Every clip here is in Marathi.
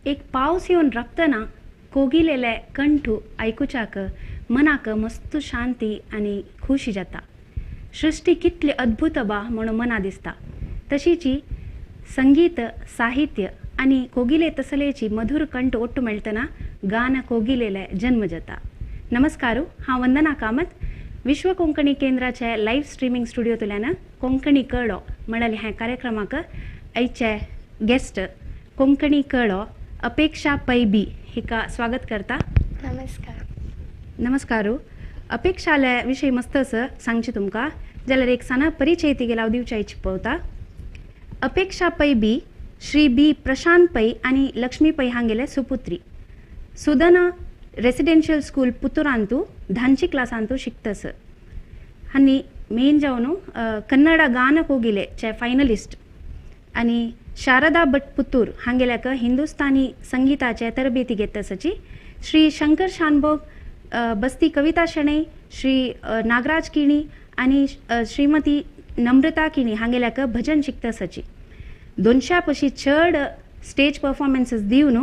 एक पावस येवन रक्तना कोगिलेले कंठू ऐकुच्याक मनाक मस्त शांती आणि खुशी जाता. सृष्टी कितली अद्भुत बा म्हणून मना दिसता. तशीची संगीत साहित्य आणि कोगिले तसलेची मधुर कंठ ಒಟ್ಟು मेळतना गान कोगिलेले जन्म जाता. नमस्कार, हांव वंदना कामत विश्व कोंकणी केंद्राच्या लाईव्ह स्ट्रीमिंग स्टुडिओतल्यान कोंकणी कळो म्हणले ह्या कार्यक्रमाक आयचे गेस्ट कोंकणी कळो अपेक्षा पै बी हिका स्वागत करता. नमस्कार. अपेक्षाले विषयी मस्त असं सांगची तुमका जाल्यार एक साना परिचय तिगे लाव दिवच्या चिपवता. अपेक्षा पै बी श्री बी प्रशांत पै आणि लक्ष्मी पै हांगेले सुपुत्री. सुदना रेसिडेन्शियल स्कूल पुतुरांतू धांची क्लासांतू शिकतस. हांनी मेन जावन कन्नड गान कोगिले चे फायनलिस्ट आणि शारदा भट पुतूर हांगेल्याक हिंदुस्थानी संगीताचे तरबेती घेतसची. श्री शंकर शानभोग बस्ती कविता शणै, श्री नागराज किणी आणि श्रीमती नम्रता किणी हांगेल्याक भजन शिकतसची. 200 पशी चड स्टेज परफॉर्मन्सेस दिवन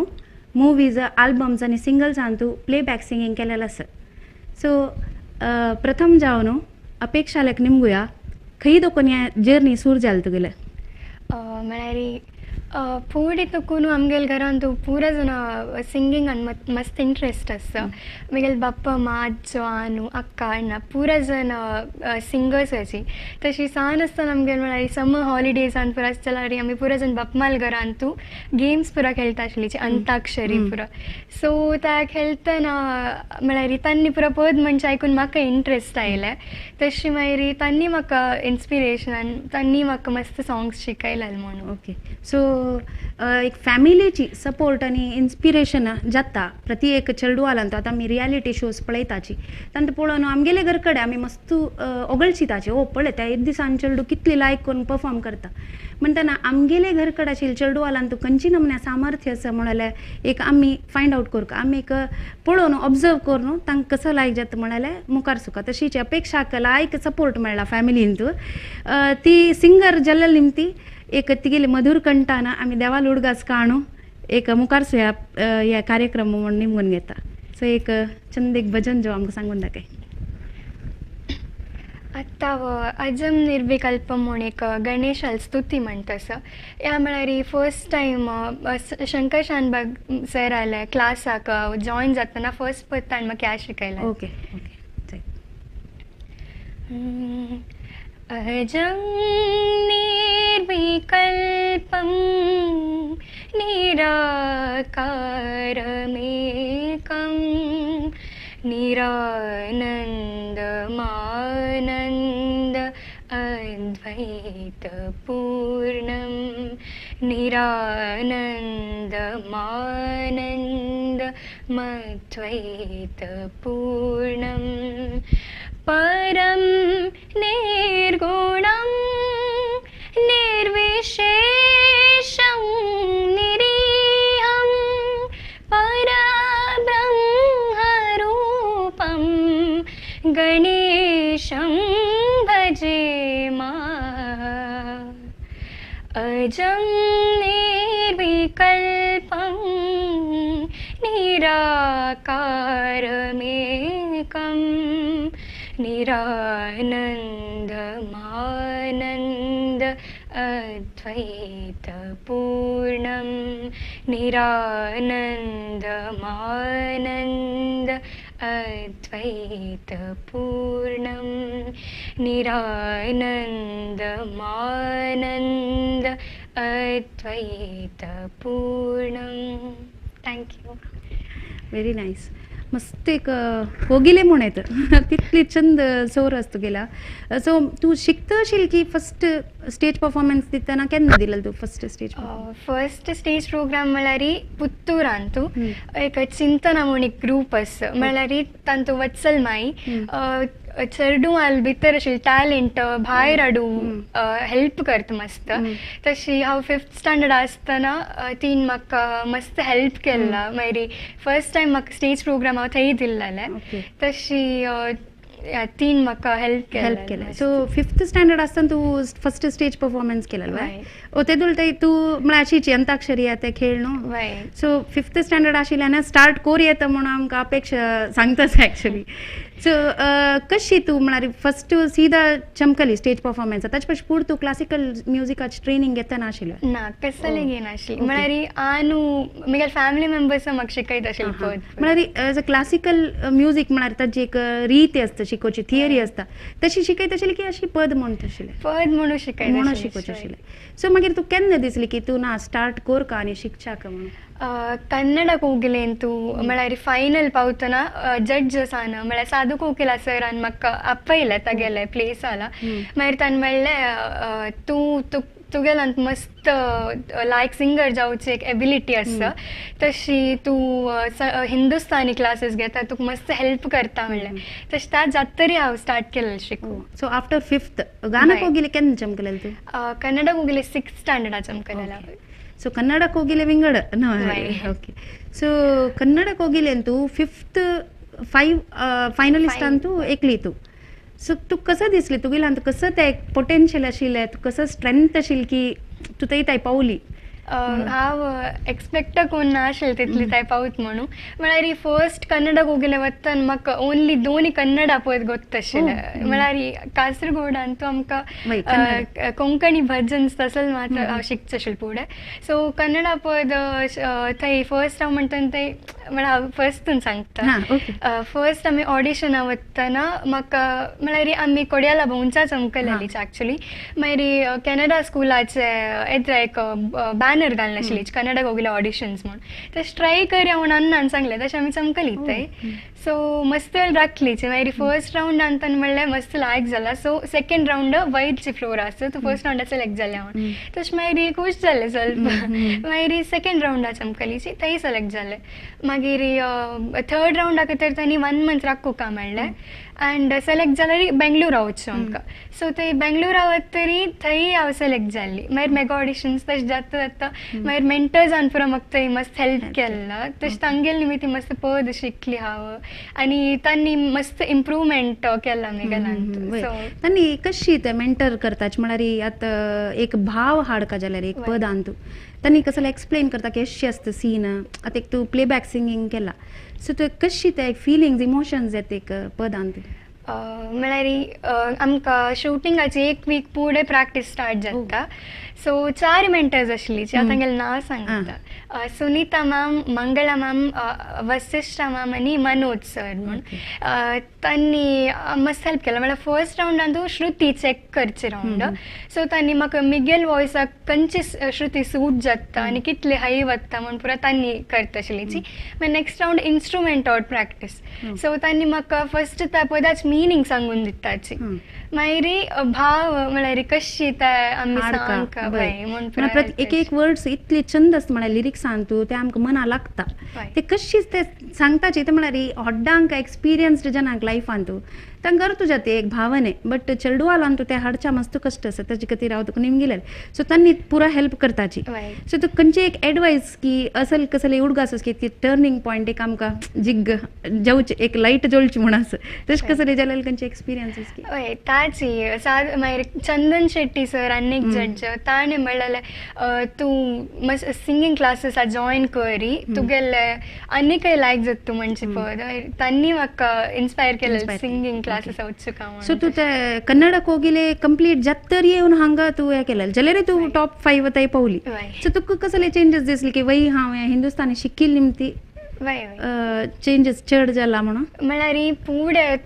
मुवीज आल्बम्स आणि सिंगल्सांतू प्लेबॅक सिंगींग केलेलं आसा. सो प्रथम जावन अपेक्षालेक निमगुया खंय दोकोन या जर्नी सुरू जाल तुगेले. म्हळ्यार फुडें तकून आमगेल घरान तूं पुरा जन सिंगींगान मस्त इंट्रस्ट आसा. म्हगेल बाप्पा माज्जो आनू अक्का अण्णा पुरा जन सिंगर्स अशी. तशी सान आसतना आमगेल म्हळ्यार समर हॉलिडेजान पुरा आसता जाल्यार आमी पुरा जन बाप्माल घरान तूं गेम्स पुरा खेळटा आसलीची अंताक्षरी पुरा. सो त्या खेळतना म्हळ्यार तांणी पुरा पद म्हणजे आयकून म्हाका इंट्रस्ट आयले. तशी मागीर तांणी म्हाका इन्स्पिरेशन तांणी म्हाका मस्त सॉंग्स शिकयले म्हणून. ओके. सो एक फॅमिलीची सपोर्ट आणि इन्स्पिरेशन जाता प्रति एक चेडवालान. तो आतां आमी रियालिटी शोज पळयताची तांकां पळोवन आमगेले घर कडेन आमी मस्त ओगळची ताचे. ओ पळय त्या एक दिसान चेडू कितली लायक करून परफॉर्म करता म्हणटना आमगेले घर कडेन आशिल्ले चेडवालान तूं खंयची नमन्या सामर्थ्य आसा म्हणले एक आमी फायंड आवट करूं. आमी एक पळोवन ऑब्जर्व करून तांकां कसो लायक जाता म्हणले मुखार सुका. तशीच अपेक्षाक लायक सपोर्ट मेळ्ळा फॅमिलींत. ती सिंगर जाल्ले निमती एक तिगेले मधुर कंठान आमी देवाल उडगास काणू एक मुखार सुया ह्या कार्यक्रम म्हणून निमगून घेता. सो एक चंद एक भजन जो आमकां सांगून दाखय. आत्ता अजम निर्विकल्पम म्हणून एक गणेशाल स्तुती म्हणटस. ह्या म्हळ्यार first time Shankar Shanbhag sir आले क्लासाक जॉइन जातना फर्स्ट पद ताणें म्हाका ह्या शिकयलें. ओके. अजं निर्विकल्पं निराकारमेकं निरानन्दमानन्द अद्वैतपूर्णं निरानन्दमानन्द मद्वैतपूर्णं परं निर्गुणं निर्विशेषं निरीहं परब्रह्मरूपं गणेशं भजेमा. अजं निर्विकल्पं निराकारमेकं निरानन्दमानन्द अद्वैतपूर्णं निरानन्दमानन्द अद्वैतपूर्णं निरानन्दमानन्द अद्वैतपूर्णं. थँक्यू. Very nice. मस्त एक कोगिले म्हूण येता तितली चंद सोर आसता गेला. सो तूं शिकता आशिल्ली की फस्ट स्टेज परफॉर्मन्स दितना केन्ना दिलें तूं first stage? First stage program म्हळ्यार पुत्तूरांतू एक चिंतना म्हणून एक ग्रूप आसा. म्हळ्यार तांतू वत्सल माई चेडू आल भितर आशिल्लें टॅलेंट भायर हाडू हेल्प करता मस्त. तशी हांव 5th स्टँडर्ड आसतना तीन म्हाका मस्त हेल्प केला. मागीर फर्स्ट टायम म्हाका स्टेज प्रोग्राम हांव थंय दिल्लें. तशी तीन म्हाका हेल्प केलें. सो 5th स्टँडर्ड आसतना तूं फर्स्ट स्टेज परफॉर्मन्स केलेलो ओ तेदूळ तूं म्हळ्यार अशीची अंताक्षरी ते खेळ न्हू. सो 5th स्टँडर्ड आशिल्ल्यान स्टार्ट कोर येता म्हणून आमकां अपेक्षा सांगताच एक्चुअली. सो कशी तूं म्हळ्यार फर्स्ट सीदा चमकली स्टेज परफॉर्मन्स ताचे पयलीं पूण तूं क्लासिकल म्युजिकाची ट्रेनिंग घेता नाशिल्लें? ना कसलें घेनाशिल्ली. म्हळ्यार आनू म्हगेले फॅमिली मेंबर्स म्हाका शिकयत आशिल्ले पद. म्हळ्यार एज अ क्लासिकल म्युजीक म्हळ्यार ताची एक रीत आसता शिकोवची, थियरी आसता तशी शिकयत आशिल्ली की अशी पद म्हणून आशिल्लें? पद म्हणून शिकयत शिकोवचें आशिल्लें. सो मागीर तूं केन्ना दिसली की तूं ना स्टार्ट कोर का आनी शिकच्या का म्हणून? कन्नड कोकिलेन तूं म्हळ्यार फायनल पावतना जड्जस आना म्हळ्यार साधू कोकिला सरान म्हाका आपयलें तागेले प्लेसाला. मागीर ताणें म्हणलें तूं तुगेल्यान मस्त लायक सिंगर जावची एक एबिलिटी आसा तशी तूं हिंदुस्तानी क्लासेस घेता तुका मस्त हेल्प करता म्हणलें. तशें त्या जातरी हांव स्टार्ट केलें शिकूं. सो आफ्टर 5th गाना कोगिले केन्ना चमकलेलें तूं? कन्नड कोगिले 6th स्टँडर्डा चमकलेला. सो कन्नड कोगिले विंगड ओके. सो कन्नड कोगिलेन तूं 5th फायनलिस्टान तूं एकली तूं. सो तूं कसं दिसली तुगेल्यान कसं तें एक पोटेन्शियल आशिल्लें तूं कसं स्ट्रेंथ आशिल्ली की तूं थंय पावली? हांव एक्सपेक्ट कोन्न नाशिल्लें तितली थंय पावत म्हणून. म्हळ्यार फर्स्ट कन्नड कोगिले वतना म्हाका ओन्ली 2 कन्नडा पद गोत्त आशिल्लें. म्हळ्यार कासरगोडान तूं आमकां कोंकणी भजन्स तसले मात्र हांव शिकचें आशिल्लें फुडें. सो कन्नडा पद थंय फर्स्ट हांव म्हणटा थंय म्हळ्यार हांव फर्स्टून सांगता. फर्स्ट आमी ऑडिशना वतना म्हाका म्हळ्यार आमी कोड्याला भोंवचा चमकलेलीच एक्चुली. मागीर कॅनडा स्कुलाचे येता एक बॅनर घालून आशिल्ली कन्नड कोगिले ऑडिशन्स म्हणून. तशें ट्राय करया म्हणून अन्नान सांगलें तशें आमी चमकली थंय. सो मस्त राखलीची. मागीर फर्स्ट रावंडान ताणें म्हणलें मस्त लायक जाला. सो सेकंड रावंड वायटची फ्लोर आसा तूं फर्स्ट रावंडा सिलेक्ट जालें म्हणून. तशें मागीर खूश जालें स्वल्प. मागीर सेकंड रावंडा चमकलीची थंय सिलेक्ट जालें. मागीर थर्ड रावंडा खातीर तांणी 1 मंथ राखूंक म्हणलें एंड सिलेक्ट जाल्यार बेंगलोर रावचें आमकां. सो थंय बेंगलोर रावत तरी थंय हांव सिलेक्ट जाल्ली. मागीर मेगा ऑडिशन्स तशें जाता जाता मागीर मेंटर्सान पुरो म्हाका थंय मस्त हेल्प केला. तशें तांगेली निमित्त मस्त पद शिकली हांव आनी तांणी मस्त इम्प्रूवमेंट केला म्हगेल्यान. सो तांणी कशी ते मेंटर करताच म्हळ्यार आतां एक भाव हाडका जाल्यार एक पदान तूं तांणी कसं एक्सप्लेन करता की अशी आसता सीन. आतां एक तूं प्लेबॅक सिंगींग केला सो तूं कशी ते फिलिंग्स इमोशन्स येता एक पदान तूं? म्हळ्यार आमकां शुटिंगाची 1 वीक फुडें प्रॅक्टीस स्टार्ट जाता. सो 4 मेंटर्स आशिल्ली जी तांगेलें नांव सांगता. Sunita ma'am, Mangala ma'am, वसिश्ठा ma'am आनी मनोज सर म्हूण. तांणी मस्त हेल्प केला. म्हळ्यार फर्स्ट रावंडान तूं श्रुती चॅक करची रावंड. सो तांणी म्हाका मिगेल वॉयसाक खंयची श्रुती सूट जाता आनी कितली हाय वता म्हूण पुरो तांणी करता आशिल्लीची. मागीर next round instrument out practice. So तांणी म्हाका फर्स्ट त्या पदाची मिनींग सांगून दिताची. मागीर भाव म्हळ्यार कशी ते आमी सांगता म्हणून एक वर्ड्स इतले छंद आसता म्हळ्यार लिरिक्सान तूं ते आमकां मना लागता ते कशीच ते सांगताचे ते म्हळ्यार हॉड्डांक एक्सपिरियन्स्ड जनांक लायफान तूं तांकां तुज्या ते एक भावने बट चेडवालान तूं ते हाडच्या मस्त कश्ट आसा ताजे खातीर हांव तुका निमगेलें. सो तांणी पुरा हेल्प करताची. सो तूं खंयची एक एडवायस की असल कसले उडगास की टर्निंग पॉयंट एक आमकां जिग जावची एक लायट जळची म्हूण आसा तशें कसले जाल्यार खंयचे एक्सपिरियन्सीस की? हय ताची मागीर चंदन शेट्टी सर आनी एक जड्ज ताणें म्हणलें तूं मस्त सिंगींग क्लासीस जॉयन करी तुगेले आनी खंय लायक जाता तूं म्हणचे पद. तांणी म्हाका इन्स्पायर केलें सिंगींग क्लासीस वचूंक. सो तूं ते कन्नड कोगिले कंप्लीट जात तर येवन हांगा तूं हें केलें जाल्यार तूं टॉप 5 थंय पावली. सो तुका कसले चेंजीस दिसले की वय हांव हिंदुस्तानी शिकिल्ली निमती चेंजीस चड जाला म्हणून? म्हळ्यार फुडें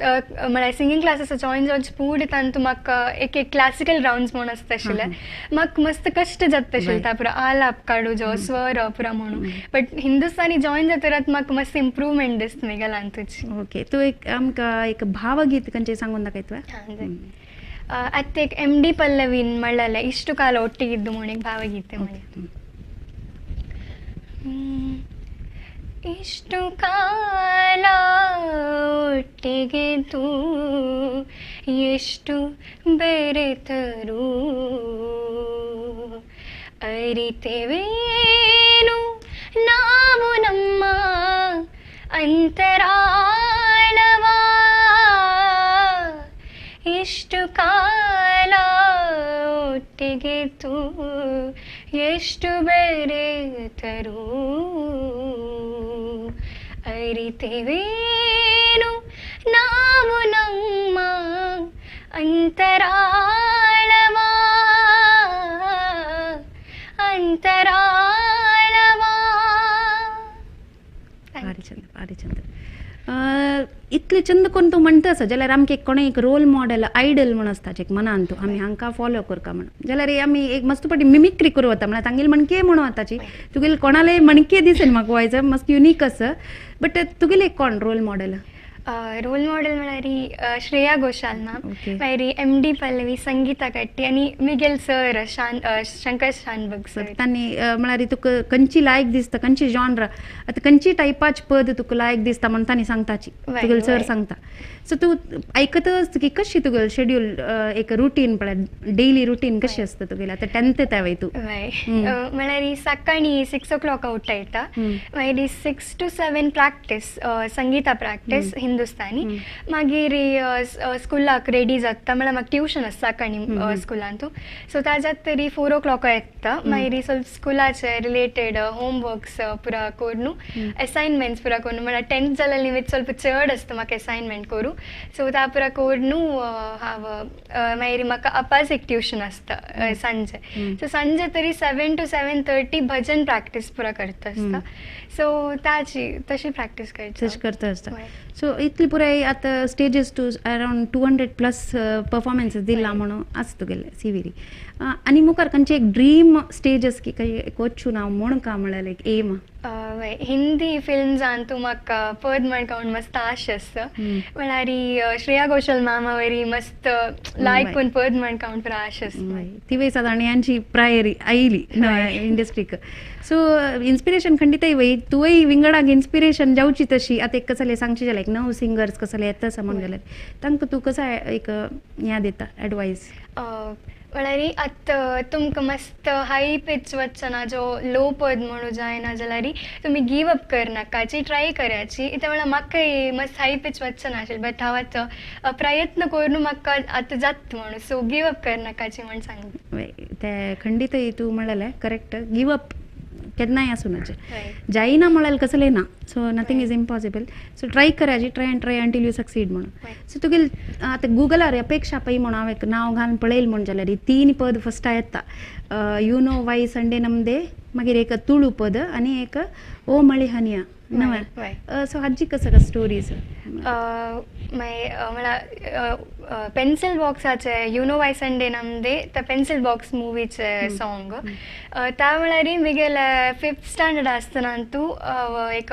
म्हळ्यार सिंगींग क्लासीस जॉयन जावचे फुडें तातूंत म्हाका एक क्लासिकल रावंड्स म्हूण आसता आशिल्ले. म्हाका मस्त कश्ट जाता आशिल्ले त्या पुरो आलाप काडू जो स्वर पुरो म्हणून. बट हिंदुस्तानी जॉयन जाता म्हाका मस्त इम्प्रूवमेंट दिसता म्हगेल्यान तुजी. ओके तूं एक आमकां एक भावगीत खंयचें सांगून दाखयता? आतां एक MD पल्लवीन म्हणलेलें इश्टू काल ಒಟ್ಟಿಗಿದ್ದು म्हणून एक भावगीत म्हणलें. ಇಷ್ಟು ಕಾಲ ಒಟ್ಟಿಗಿದ್ದು ಎಷ್ಟು ಬೆರೆತರೂ ಅರಿತೆವೇನು ನಾವು ನಮ್ಮ ಅಂತರಾಳವ ಎಷ್ಟು ಕಾಲ ಒಟ್ಟಿಗೆ ತೂ ಎಷ್ಟು ಬೆರೆತರೂ ಅರಿತೆವೇನು ನಾವು ನಮ್ಮ ಅಂತರಾಳವಾ ಅಂತರಾಳವಾ. भारी छंद भारी छंद. इतले छंद कोण तूं म्हणटा आसा जाल्यार आमकां एक कोणें एक रोल मॉडेल आयडल म्हण आसता जेक मनान तूं आमी हांकां फॉलो करता म्हण जाल्यार आमी एक मस्त पाटी मिमिक्री करूं वता म्हळ्यार तांगेली मणके म्हणूं आताची तुगेले कोणाले मणके दिसन म्हाका वायज मस्त युनीक आसा बट तुगेले एक कोण रोल मॉडेल रोल मॉडेल म्हळ्यार श्रेया घोषाल मॅम Okay. मागीर MD पल्लवी संगीता कट्टी आनी मिगेल सर शंकर शानबग सर. तांणी म्हळ्यार तुका खंयची लायक दिसता खंयची जॉनर आतां खंयची टायपाची पद तुका लायक दिसता म्हण तांणी सांगताची वय, तुगेले सर वय. सांगता सो तूं आयकत आसता की कशी तुगेल शेड्यूल एक रुटीन पळय डेली रुटीन कशी आसता तुगेलें आतां 10th तेवय तूं वय म्हळ्यार सकाळी 6 o'clock उठयता मागीर 6 to 7 practice Sangeeta practice Hindustani मागीर स्कुलाक रेडी जाता म्हळ्यार म्हाका ट्युशन आसता सकाळी स्कुलान तूं सो ताज्यात तरी 4 o'clock येता मागीर ಸ್ವಲ್ಪ स्कुलाचे रिलेटेड होमवर्क्स पुरा करून असाइनमेंट्स पुरा करून म्हळ्यार 10th जाल्यार लिमीट ಸ್ವಲ್ಪ चड आसता म्हाका असाइनमेंट करूं सो ता पुरा करून हांव मागीर म्हाका अपास एक ट्युशन आसता सांजे सो सांजे तरी 7 to 7:30 भजन प्रॅक्टीस पुरा करता आसता सो ताची तशी प्रॅक्टीस करता तशें करता आसता सो इतली पुराय आतां स्टेजीस टू अरावंड 200+ परफॉर्मन्सीस दिला म्हणून आसा तुगेले सिविरी आनी मुखार खंयची एक ड्रीम स्टेज आसा की खंय एक वचून हांव म्हणका म्हळ्यार लायक एम वय हिंदी फिल्म्सान तूं म्हाका पद म्हणका म्हण मस्त आश आसता म्हळ्यार श्रेया घोषाल मामा वरी मस्त लायक कोण पद म्हणका म्हण पुरा आश आसता ती वेळेस आतां यांची प्रायरी आयली इंडस्ट्रीक सो इन्स्पिरेशन खंडिताय वय तुवें विंगडाक इन्स्पिरेशन जावची तशी आतां एक कसले सांगची जाल्यार एक नव सिंगर्स कसले येता आसा म्हण जाल्यार तांकां तूं कसो एक हें दिता एडवायस म्हळ्यार आतां तुमकां मस्त हाय पिच वचना जो लो पद म्हणू जायना जाल्यार तुमी गिव अप करनाकाची ट्राय कराची इता म्हळ्यार म्हाकाय मस्त हाय पिच वचना आशिल्लें बट हांव आतां प्रयत्न करून म्हाका आतां जाता म्हणून सो गिव अप करनाकाची म्हण सांग ते खंडितय तूं म्हणलें करेक्ट गिव अप केन्नाय आसूनाचें जायना म्हळ्यार कसलें ना so nothing is impossible so try Karachi try end try until you succeed म्हणून सो तुगेल आतां गुगलार अपेक्षा पै म्हणून हांवें एक नांव घालून पळयलें म्हण जाल्यार 3 पद फस्टा येता यू नो वाय संडे नमदे मागीर एक तुळू पद आनी एक ओ मळी हनिया नव्हे सो हाजी कसं स्टोरीज म्हळ्यार पेन्सिल बॉक्साचे यू नो वाय संडे नमदे त्या पेन्सिल बॉक्स मुवीचे सॉंग त्या म्हळ्यार मिगेले 5th स्टँडर्ड आसतना तूं एक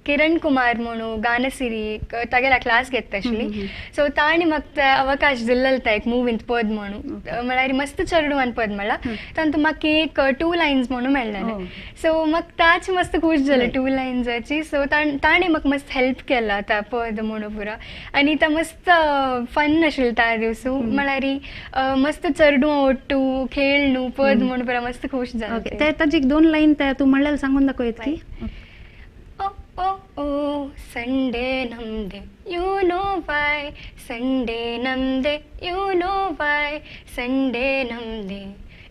किरण कुमार म्हणून गानसिरी तागेल्या क्लास घेता आशिल्ली सो ताणी म्हाका अवकाश दिल्लेलो त्या एक मुवींत पद म्हणून म्हळ्यार मस्त चेडवान पद म्हणल्यार तातूंत म्हाका एक 2 lines म्हणून मेळ्ळेले सो म्हाका ताची मस्त खूश जालें 2 linesची सो ताणें म्हाका मस्त हेल्प केला त्या पद म्हणून पुरा आनी ते मस्त फन आशिल्लें त्या दिवसू म्हळ्यार मस्त चेडवां ओट्टू खेळणू पद म्हणून पुरा मस्त खूश जालें ताची 2 लायन तूं म्हणल्यार सांगून दाखयत की Oh, Sunday namde, you know why. Sunday namde, you know why. Sunday namde,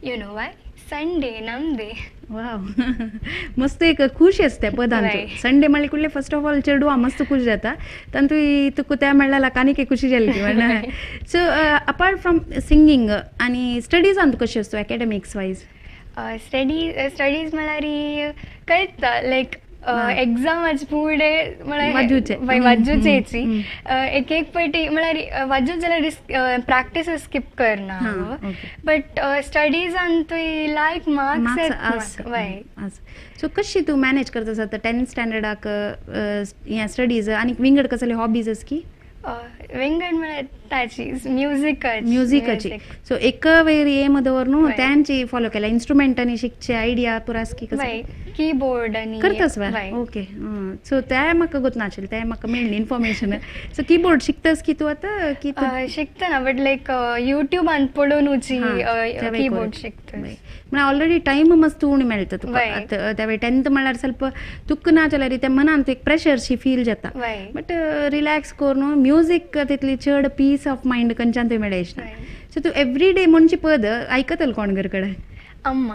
you know why. Sunday namde. Wow मस्त एक खुश आसता पदांत संडे म्हणले कुठले फर्स्ट ऑफ ऑल चेडवां मस्त खुश जाता तातूंत तुका त्या म्हणल्यार कानीक खुशी जाली सो अपार्ट फ्रॉम सिंगींग आनी स्टडीजान तूं कशी आसता एकेडमिक्स वायज स्टडीज म्हळ्यार करता लायक एग्जामाचे फुडें म्हळ्यार वाजूचेची एक एक फावटी म्हळ्यार वाजूच जाल्यार प्रॅक्टीस स्कीप करना बट स्टडीजान तुवें लायक मार्क्स सो कशी तूं मॅनेज करता आतां 10th स्टँडर्डाक हें स्टडीज आनी विंगड कसले हॉबीज आसा की विंगड म्हळ्यार ताची म्युझिकाची सो एक वेळ एम दवर न्हू त्यांची फॉलो केला इन्स्ट्रुमेंटांनी शिकचे आयडिया पुरा की कीबोर्ड आनी करतास ओके सो ते म्हाका गोत नाशिल्लें तें म्हाका मेळ्ळें इन्फॉर्मेशन सो कीबोर्ड शिकतास की तूं आतां की शिकता ना बट लायक युट्यूबान पळोवनूच कीबोर्ड शिकता म्हण ऑलरेडी टायम मस्त उणी मेळटा तुका Right. त्या वेळी 10th म्हणल्यार ಸ್ವಲ್ಪ तुक ना जाल्यार त्या मनांत एक प्रेशरशी फील जाता Right. बट रिलॅक्स करून म्युजीक तितली चड पीस ऑफ मायंड खंयच्यान थंय मेळयना Right. सो तू एवरीडे म्हणची पद आयकतल कोण घर कडेन अम्मा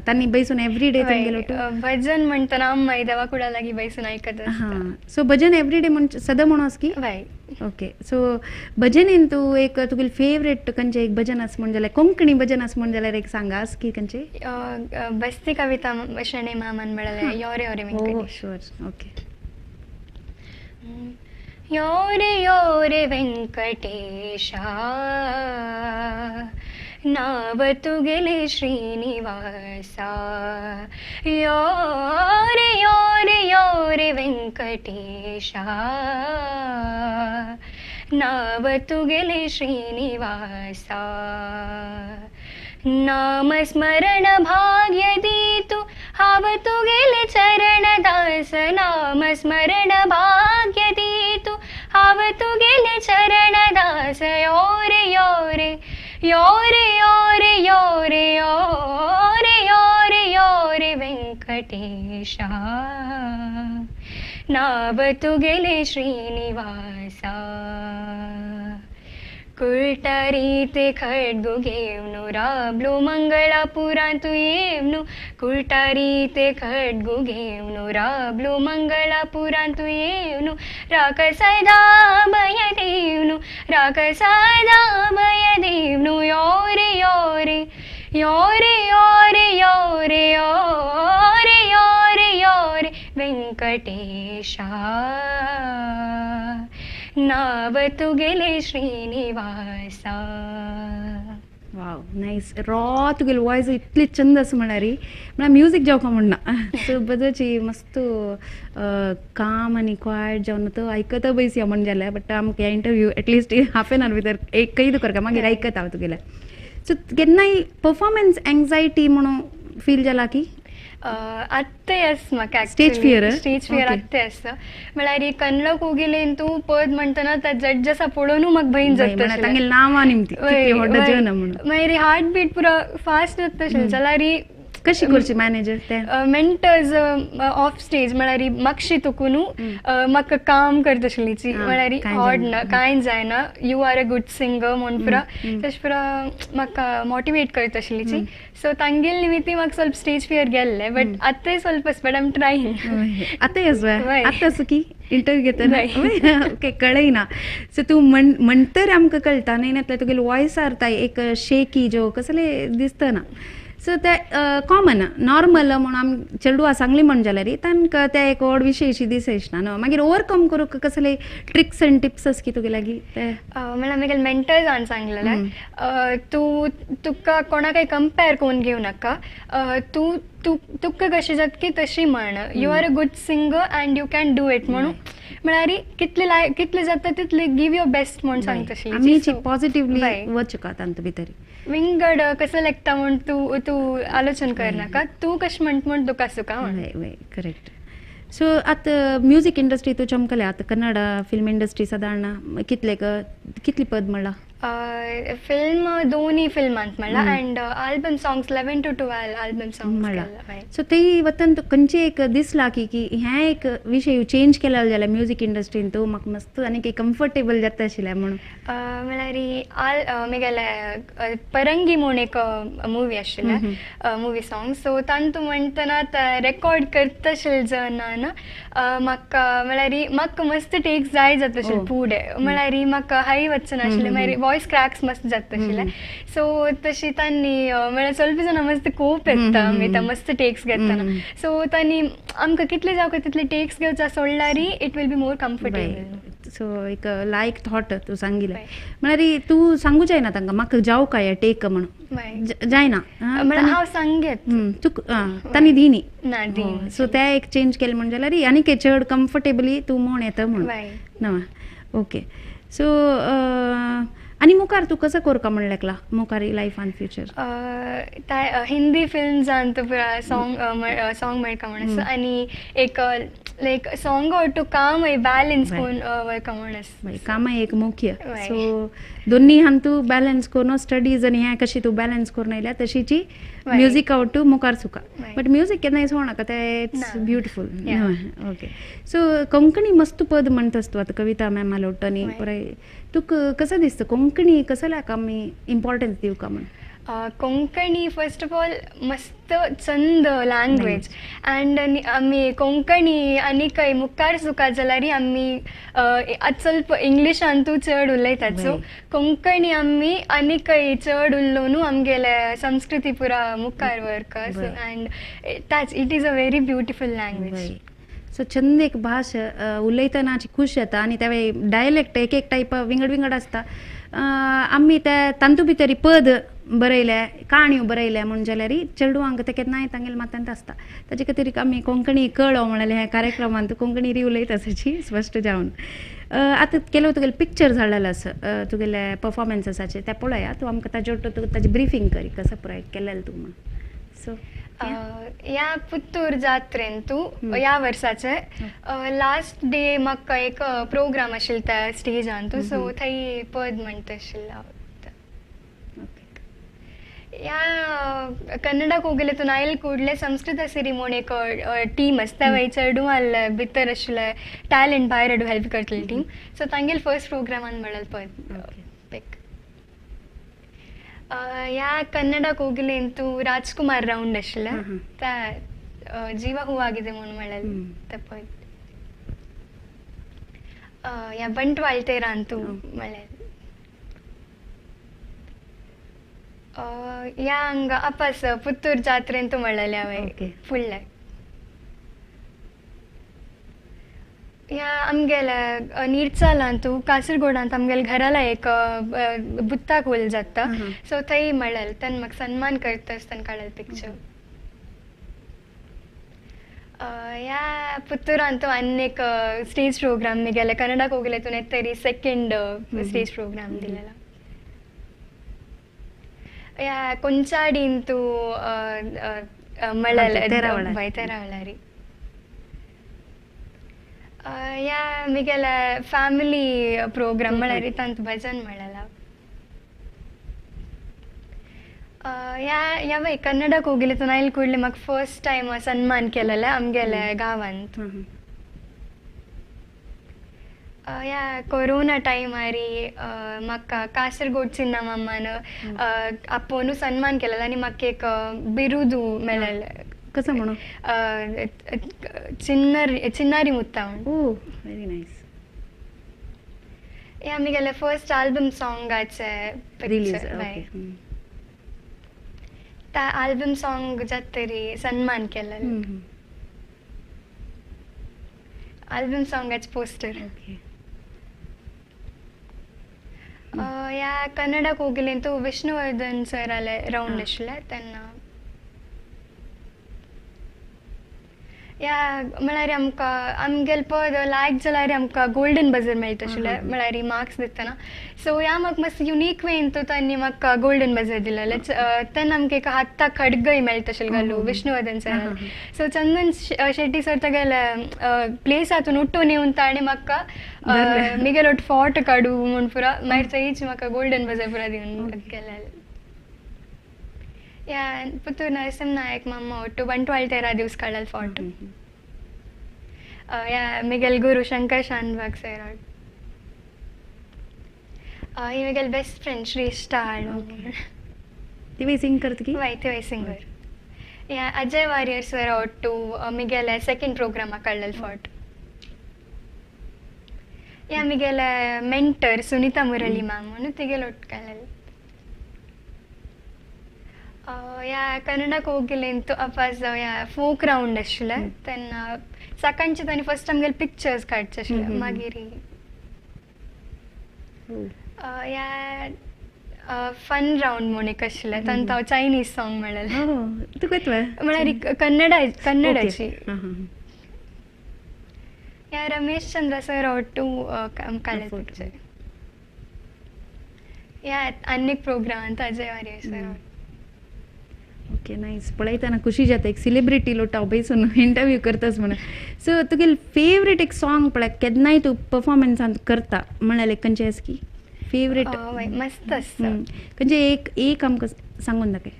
तांणी बैसून एवरीडे थंय गेलो तू भजन म्हणतना अम्मा देवा कुडा लागी बैसून ऐकत हां सो भजन एवरीडे म्हण सदां म्हणोस की ओके सो भजनीन तू एक तुगेलें फेवरेट खंयचें एक भजन आस म्हण जाल्यार कोंकणी भजन आस म्हण जाल्यार एक सांगास की खंयचें बस्ती कविता शणे मामन म्हळ्यार योरे योरे वेंकटेश शुअर ओके योरे योरे वेंकटेशा नाव तुगेले श्रीनिवासा योरे योरे योरे वेंकटेशा नाव तुगेले श्रीनिवासा नामस्मरण भाग्य दीतु हाव तुगेले चरण दास नामस्मरण भाग्य दीतु हाव तुगेले चरण दास योरे योरे योरे योरे योरे योरे योरे योरे वेंकटेशा नाव तुगेले श्रीनिवासा कुळटारीते खड्गु घेवनु राब्लो मंगळापुरांतु येवनु कुळटारीते खड्गु घेवनु राब्लो मंगळापुरांतु येवनु राक सदा भय देवनु राक सदा भय देवनु योरे योरे योरे योरे योरे योरे योरे योरे वेंकटेशा नाव तुगेले श्रीनिवासा वाव नाईस रॉ तुगेल वॉयस इतली चंद आसा म्हळ्यार म्हळ्यार म्युजीक जावपा म्हणना सो बदची मस्त काम आनी क्वायट जावन तो आयकता बैसया म्हण जाल्यार बट आमकां ह्या interview at least half an hour भितर एक कैद करता मागीर आयकता हांव तुगेलें सो केन्नाय परफॉर्मन्स एंग्जायटी म्हणून फील जाला की ಅತ್ತೆ ಎಸ್ ಮಕ್ಕ Stage fear? Stage fear Okay. ಅತ್ತೆ ಎಸ್ म्हळ्यार कन्नड होगिलेन तू पद म्हणटना त्या जड्जसा पळोवनू म्हाका भंय जाता तांगेली नांवां निमती कितली व्हडलो जन म्हणून मागीर हार्ट बीट पुरो फास्ट जाता आशिल्लो जाल्यार कशी करची मॅनेजर ते मेंटर्स ऑफ स्टेज म्हळ्यार म्हाका शितुकूनू म्हाका काम करता आशिल्लीची म्हळ्यार कांय हॉड जायना. ना कांय जायना you are a good singer म्हणून पुरा तशें पुरा म्हाका मोटिवेट करता आशिल्लीची सो तांगेल निमित्ती म्हाका ಸ್ವಲ್ಪ स्टेज फियर गेल्ले बट आतांय ಸ್ವಲ್ಪ बट आय एम ट्रायिंग आता येस वय. आता असं की इंटरव्यू वय. घेता ओके कळयना सो तू म्हणतर आमकां कळटा न्ही ना तुगेले वॉयसार एक शेकी जो कसले दिसता ना सो ते कॉमन नॉर्मल म्हणून आम चेडूआ सांगली म्हण जाल्यार तांकां ते एक व्हड विशयशी दिसयना न्हू मागीर ओवरकम करूंक कसले ट्रिक्स एंड टिप्स आस की तुगे लागीं ते म्हळ्यार म्हगेले मेंटर्सान सांगलेलें तुका कोणाकय कंपेर करून घेवं नाका तू तुका कशी जाता की तशी म्हण you are a good singer and you can do it म्हणून म्हळ्यार कितले जाता तितले गिव योर बेस्ट म्हणून सांगता आमी आशिल्ली पॉझिटिव्हली वय. वचका तांत भितर विंगड कसं लागता म्हण तू आलोचन करनाका तू कशें म्हणटा म्हण तुका सुका म्हण वय वय करेक्ट सो आतां म्युजीक इंडस्ट्री तूं चमकले आतां कन्नड फिल्म इंडस्ट्री सादारण कितली पद म्हणला फिल्म दोन्ही फिल्मांत म्हणला and album songs 11 to 12 album म्हणला सॉंग्स सो ते वतन खंयचे एक दिसला की हे एक विशय चेंज केला जाल्यार म्युजीक इंडस्ट्रीन तो म्हाका मस्त आनी कम्फर्टेबल जाता आशिल्लें म्हणून म्हळ्यार म्हगेले परंगी म्हूण एक मुवी आशिल्लें मुवी सॉंग सो तांतू म्हणटना रेकॉर्ड करता आशिल्ले जनान म्हाका म्हळ्यार म्हाका मस्त टेक्स जाय जाता आशिल्ले फुडें म्हळ्यार म्हाका हाय वचना आशिल्लें मागीर वॉयस क्रॅक्स मस्त जाता आशिल्ले सो तशी तांणी म्हळ्यार ಸ್ವಲ್ಪ जाणां मस्त कोप येता आमी त्या मस्त टेक्स घेतना सो तांणी आमकां कितले जावं तितले टेक्स घेवचा सोडल्यार it will be more comfortable so एक लायक थॉट तूं सांगिल्लें म्हळ्यार तूं सांगू जायना तांकां म्हाका जावं काय टेक म्हणून जायना म्हळ्यार हांव सांगेत तुक तांणी दिनी ना दी सो ते एक चेंज केलें म्हणजे जाल्यार आनी चड कम्फर्टेबली तूं म्हूण येता म्हणून ना ओके सो आनी मुखार तूं कसो करता म्हणलें मुखार लायफ आनी फ्युचर हिंदी फिल्म्सांत सॉंग मेळटा म्हणून आनी एक लायक सॉंग टू काम बॅलन्स कोण कमवणस कामां एक मुख्य वय. सो दोन्ही हान तू बॅलन्स करून स्टडीज आनी हें कशी तू बॅलन्स करून आयल्या तशीची वय. म्युजीक आवट तू मुखार सुका वय. बट म्युजीक केन्ना दिसो नाका ते इट्स ना. Beautiful Yeah. Okay so Konkani मस्त पद म्हणटस तू आता कविता मॅम लोटनी वय. पुराय तुक कसं दिसतं कोंकणी कसं लायक आमी इम्पॉर्टन्स दिवका म्हण कोंकणी फर्स्ट ऑफ ऑल मस्त चंद लँग्वेज अँड आमी कोंकणी आनी खंय मुखार सुका जाल्यार आमी आतां ಸ್ವಲ್ಪ इंग्लिशांतू चड उलयतात सो कोंकणी आमी आनी खंय चड उलोवनू आमगेले संस्कृती पुरा मुखार व्हरका so and that's it is a very beautiful language so छंद एक भास उलयतनाची खुश जाता आनी त्या डायलेक्ट एक एक टायप विंगड विंगड आसता आमी त्या तांतू भितर पद बरयल्या काणयो बरयल्या म्हण जाल्यार चेडवांक ते केन्नाय तांगेले मातांत आसता ताचे खातीर आमी कोंकणी कळो म्हणले ह्या कार्यक्रमांत कोंकणी री उलयत आसाची स्पश्ट जावन आतां केलो तुगेले पिक्चर जाल्लेलो आसा तुगेले परफॉर्मन्साचे ते पळया तूं आमकां ताजे ताजी ब्रिफींग करी कसं पुराय केलेलें तूं म्हण सो या पुत्तूर जात्रेन तू या वर्साचे लास्ट डे म्हाका एक प्रोग्राम आशिल्लो त्या स्टेजान तू सो थंय पद म्हणटा आशिल्लो या कन्नडाक होगलेतून आयल ಕೂಡಲೇ ಸಂಸ್ಕೃತ ಸಿರಿ म्हणून एक टीम आसता वय चेडू आसले भितर आशिल्ले टॅलंट भायर हाडूं हेल्प करतली टीम सो तांगेल फर्स्ट प्रोग्रामान म्हणलें पद पिक या कन्नडाक होगलेन तू राजकुमार राउंड आशिल्ले त्या ಜೀವ ಹೂವಾಗಿದೆ म्हणलें ते पद या ಬಂಟ್ವಾಳ ಅಂತೂ म्हणलें या हंगा आपास पुत्तूर जात्रेन तू म्हणलें हांवें फुडले या आमगेले निर्चालान तू कासरगोडांत आमगेले घराला एक बुत्ताक होल जाता सो थंय म्हणलें तेन्ना म्हाका सन्मान करता आसतना काडलें पिक्चर या पुत्तूरान तू आनी एक स्टेज प्रोग्राम मुगेले कन्नडाक होगले तूं तरी सेकंड स्टेज प्रोग्राम दिलेला या ಕೊಂಚಾಡಿನ್ तू मळल तेरावळारी या मिगेले फॅमिली प्रोग्राम म्हळ्यार तांत भजन म्हणलेला या वय कन्नडाक होगले तूं आयल ಕೂಡಲೇ म्हाका फर्स्ट टायम सन्मान केलेले आमगेले गांवांत या कोरोना टायमारी म्हाका कासरगोड चिन्नामामान आपोवनू सन्मान केलेलो आनी म्हाका एक बिरुदू मेळलेलें कसं म्हणून चिन्नारी मुत्ता म्हणून व्हेरी नायस या आमगेले फर्स्ट आल्बम सॉंगाचे रिलीज त्या आल्बम सॉंग जातरी सन्मान केलेलें आल्बम सॉंगाचे पोस्टर या कन्नडाक होगलेन तू विष्णुवर्धन सर आले राउंड आशिल्ले तेन्ना या म्हळ्यार आमकां आमगेले पद लायक जाल्यार आमकां गोल्डन बजर मेळटा आशिल्ले म्हळ्यार मार्क्स दितना सो ह्या म्हाका मातसो युनीक वेन तू तांणी म्हाका गोल्डन बजर दिलेले तेन्ना आमकां एक हाताक खडगय मेळटा आशिल्लो घालू विष्णुवर्धन सर सो चंदन शेट्टी सर तेगेले प्लेस हातून उठून येवन ताणें म्हाका मुगेलो फॉट काडू म्हूण पुरा मागीर थंयच म्हाका गोल्डन बजर पुरा दिवन गेलेले या पुत्तूर नरसिंह नायक मामा ಒಟ್ಟು ಬಂಟ್ವಾಳ तेरा दिवस काडलेलो फॉट या मुगेले गुरू शंकर शानबाग सर ही मुगेले बेस्ट फ्रेंड श्रेष्ठा ती सिंग करता की वय ते सिंगर या अजय वारियर सर ಒಟ್ಟು मुगेले सेकंड प्रोग्रामाक काडलेलो फॉट या मुगेले मेंटर सुनीता मुरली मॅम म्हणून तिगेले ಒಟ್ಟು काडलेलो या कन्नडाक होगलेन तू आपास या फोक राउंड आशिल्ले तेन्ना सकाळचे तांणी फर्स्ट आमगेले पिक्चर्स काडचे आशिल्ले मागीर या फन राउंड म्हूण एक आशिल्ले तांत हांव चायनीज सॉंग म्हणलेलें तूं करता म्हळ्यार कन्नडाची या रमेश चंद्र सर ಒಟ್ಟು काडलें पिक्चर या आनी एक program Ajay Warrier sir okay nice पळयतना खुशी जाता एक सेलिब्रिटी लोटा बैसून इंटरव्यू करतास म्हणून सो तुगेल फेवरेट एक सॉंग पळय केन्नाय तूं परफॉर्मन्सान करता म्हणाले खंयचे आस की फेवरेट वय मस्त असतं खंयचे एक आमकां सांगून दाखय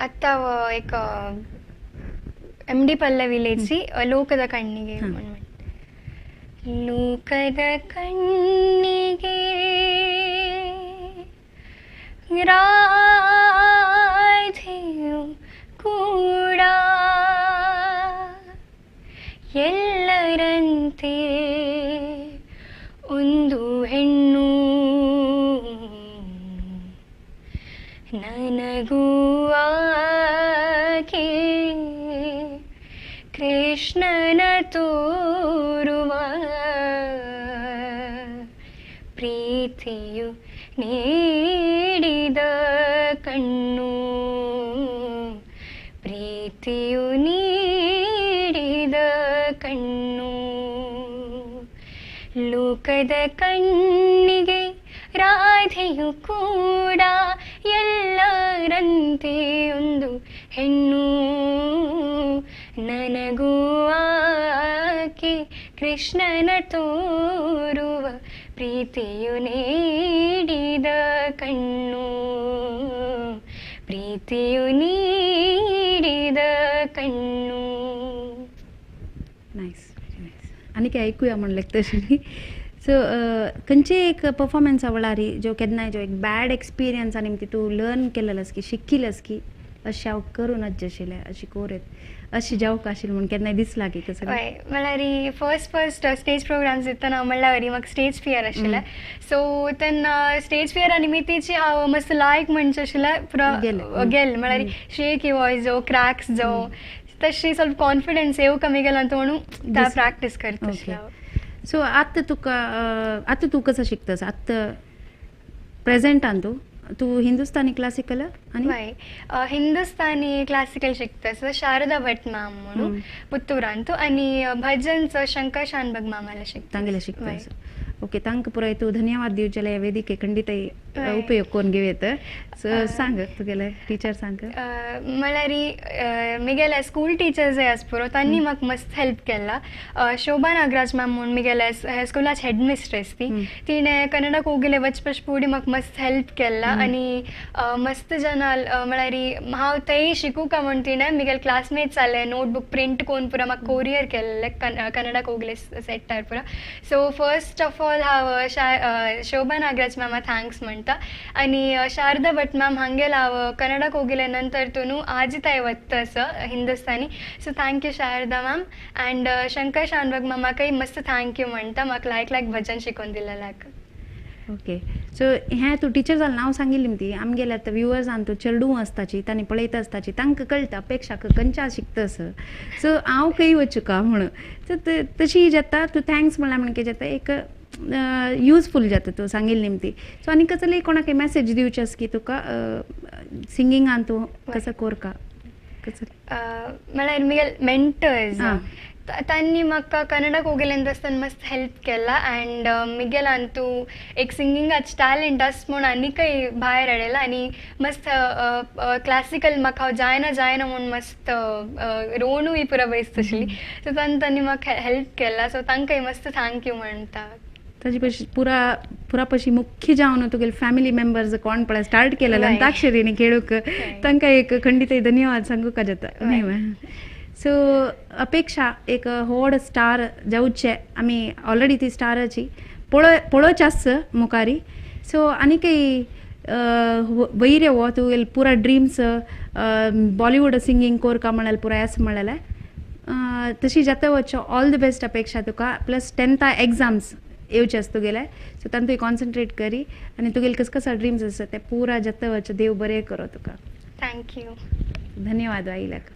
आत्ता एक MD ಪಲ್ಲವಿಲೇಸಿ ಲೋಕದ ಕಣ್ಣಿಗೆ ಲೋಕದ ಕಣ್ಣಿಗೆ ರಾಧೆಯು ಕೂಡ ಎಲ್ಲರಂತೆ ಒಂದು ಹೆಣ್ಣು ನನಗೂ ಆಕೆ ಕೃಷ್ಣನ ತೋರುವ ಪ್ರೀತಿಯು ನೀಡಿದ ಕಣ್ಣು ಪ್ರೀತಿಯು ನೀಡಿದ ಕಣ್ಣು ಲೋಕದ ಕಣ್ಣಿಗೆ ರಾಧೆಯು ಕೂಡ ಎಲ್ಲರಂತೆ ಒಂದು ಹೆಣ್ಣು ನನಗೂ ಆಕೆ ಕೃಷ್ಣನ ತೋರುವ ಪ್ರೀತಿಯು ನೀಡಿದ ಕಣ್ಣು ಪ್ರೀತಿಯು ನೀಡಿದ ಕಣ್ಣು नाईस आनी काय ऐकूया म्हणलें तशी सो खंयचे एक परफॉर्मन्स आवडला जो केन्नाय जो एक बॅड एक्सपिरियन्स आनी ती तूं लर्न केलेलास की शिकिल्लास की अशें हांव करूनच जशेलें अशें कोरेत अशें जावंक आशिल्लें म्हण केन्नाय दिसलां की कसं हय म्हळ्यार फर्स्ट स्टेज प्रोग्राम्स दितना म्हणल्यार म्हाका स्टेज फियर आशिल्लें सो तेन्ना स्टेज फियरा निमित्तीची हांव मस्त लायक म्हणचे आशिल्लें पुरो गेल म्हळ्यार शेक वॉयस जो क्रॅक्स जो तशी ಸ್ವಲ್ಪ ಕಾನ್ಫಿಡೆನ್ಸ್ येव कमी गेला म्हणून त्या प्रॅक्टिस करता सो आतां तूं कसं शिकतास आतां प्रेझेंटान तूं हिंदुस्तानी क्लासिकल आनी हय हिंदुस्तानी क्लासिकल शिकतास शारदा भट मॅम म्हणून पुत्तूरान तूं आनी भजनचं शंकर शानभग मामाला शिकता तांगेले शिकतास ओके तांकां पुराय तूं धन्यवाद दिवचेले ह्या वेदिके खंडितय उपयोग करून घेवेत सो सांग तुगेले टिचर सांग म्हळ्यार म्हगेले स्कूल टिचर्स जे आसा पुरो तांणी म्हाका मस्त हेल्प केला शोभा नागराज मॅम म्हणून म्हगेले स्कुलाची हेडमिस्ट्रेस तिणें कन्नडा कोगिले वचपाच फुडें म्हाका मस्त हेल्प केला आनी मस्त जाणां म्हळ्यार हांव थंय शिकूं काय म्हूण तिणें म्हगेले क्लासमेट्स जाले नोटबूक प्रिंट करून पुरो म्हाका कोरियर केल्ले कन्नडा कोगिले सेटार पुरो सो फर्स्ट ऑफ ऑल हांव शोभा नागराज मॅमा थँक्स म्हणटा आनी शारदा भट मॅम हांगेल हांव कन्नडा कोगिले नंतर न्हू आजिताय वत्तास Hindustani so thank you Sharada ma'am and Shankar Shanbhag मॅमाकय मस्त थँक्यू म्हणटा म्हाका लायक भजन शिकोवन दिलेल्याक ओके सो हें तूं टिचर जालें नांव सांगिल्लें ती आमगेले आतां व्युअर्सान तूं चेडूं आसताची तांणी पळयता आसताची तांकां कळटा अपेक्षा खंयच्या शिकतास सो हांव खंय वचूं का म्हणून सो तशी जाता तूं थँक्स म्हणल्यार म्हणून कितें जाता एक यूजफूल जाता तूं सांगिल्ली ती सो आनी कसले कोणाक मॅसेज दिवचेस की तुका सिंगिंगान तूं कसं कोरका कसं म्हळ्यार म्हगेले मेंटर्स तांणी म्हाका कन्नडा कोगिलेंत आसतना मस्त हेल्प केला अँड म्हगेल्यान तूं एक सिंगिंगाचें टॅलंट आस म्हूण आनीकय भायर हाडयला आनी मस्त क्लासिकल म्हाका हांव जायना म्हूण मस्त रोवणूय पुरो बेस्ट आशिल्ली सो तांणी म्हाका हेल्प केला सो तांकांय मस्त थँक्यू म्हणटा ताजे पयशी पुरा पयशी मुख्य जावन तुगेले फॅमिली मेंबर्स कोण पळय स्टार्ट केलेले अंताक्षरीनी खेळूंक तांकां एक खंडितय धन्यवाद सांगूंक जाता न्ही सो अपेक्षा एक व्हड स्टार जावचे आमी ऑलरेडी ती स्टाराची पळोवचे आस मुखारी सो आनीकय वैरे हो तुगेले पुरा ड्रिम्स बॉलिवूड सिंगींग कोरका म्हणाल पुराय आसा म्हळ्यार तशी जाता वच्चो ऑल द बेस्ट अपेक्षा तुका प्लस 10th एग्जाम्स येवचे आसा तुगेले सो तातूंत तुवें कॉन्सन्ट्रेट करी आनी तुगेले कसं ड्रिम्स आसा ते पुरा जाता वच्चो देव बरें करो तुका थँक्यू धन्यवाद आयल्याक